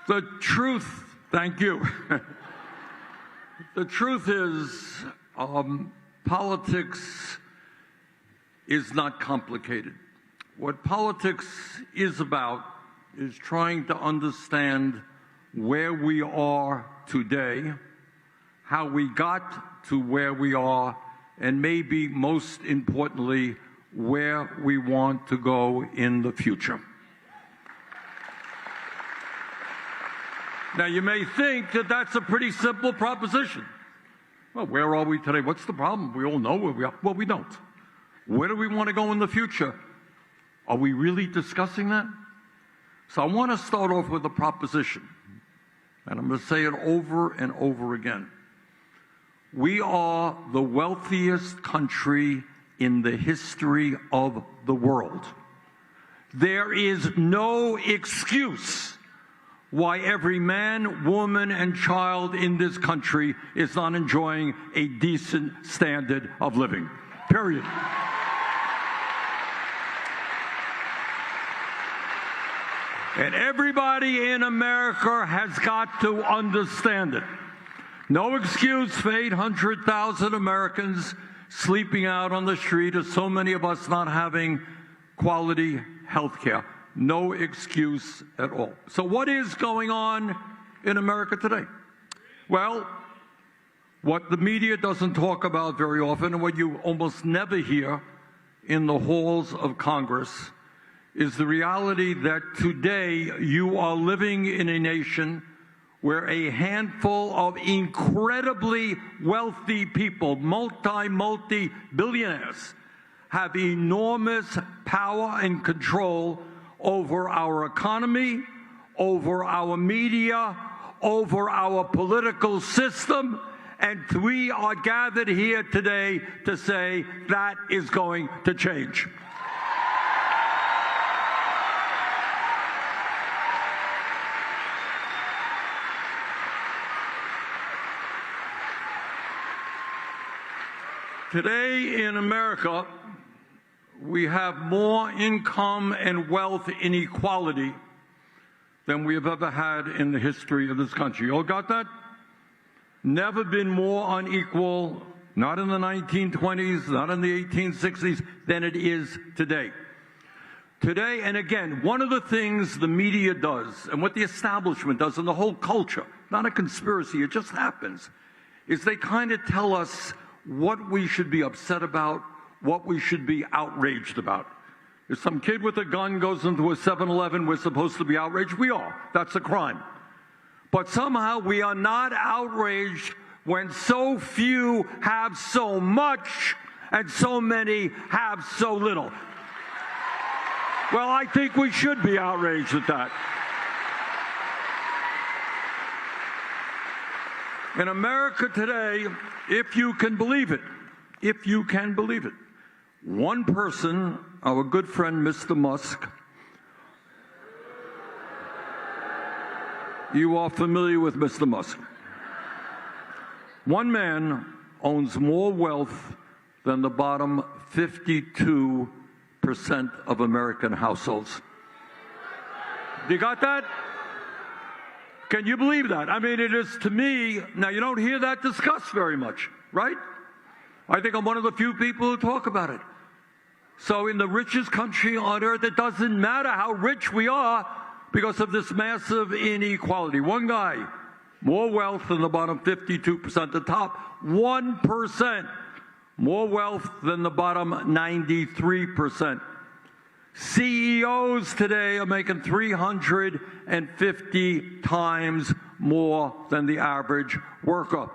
The truth, thank you. The truth is, politics is not complicated. What politics is about is trying to understand where we are today, how we got to where we are, and maybe most importantly, where we want to go in the future. Now, you may think that that's a pretty simple proposition. Well, where are we today? What's the problem? We all know where we are. Well, we don't. Where do we want to go in the future? Are we really discussing that? So I want to start off with a proposition, and I'm going to say it over and over again. We are the wealthiest country in the history of the world. There is no excuse why every man, woman, and child in this country is not enjoying a decent standard of living. Period. And everybody in America has got to understand it. No excuse for 800,000 Americans sleeping out on the street, or so many of us not having quality health care. No excuse at all. So what is going on in America today? Well, what the media doesn't talk about very often, and what you almost never hear in the halls of Congress, is the reality that today you are living in a nation where a handful of incredibly wealthy people, multi-billionaires, have enormous power and control over our economy, over our media, over our political system, and we are gathered here today to say that is going to change. Today in America, we have more income and wealth inequality than we have ever had in the history of this country. You all got that? Never been more unequal, not in the 1920s, not in the 1860s, than it is today. Today, and again, one of the things the media does, and what the establishment does, and the whole culture, not a conspiracy, it just happens, is they kind of tell us what we should be upset about, what we should be outraged about. If some kid with a gun goes into a 7-Eleven, we're supposed to be outraged? We are. That's a crime. But somehow we are not outraged when so few have so much and so many have so little. Well, I think we should be outraged at that. In America today, if you can believe it, one person, our good friend Mr. Musk, you are familiar with Mr. Musk. One man owns more wealth than the bottom 52% of American households. You got that? Can you believe that? I mean, it is, to me, now you don't hear that discussed very much, right? I think I'm one of the few people who talk about it. So in the richest country on earth, it doesn't matter how rich we are because of this massive inequality. One guy, more wealth than the bottom 52%, the top 1%, more wealth than the bottom 93%. CEOs today are making 350 times more than the average worker.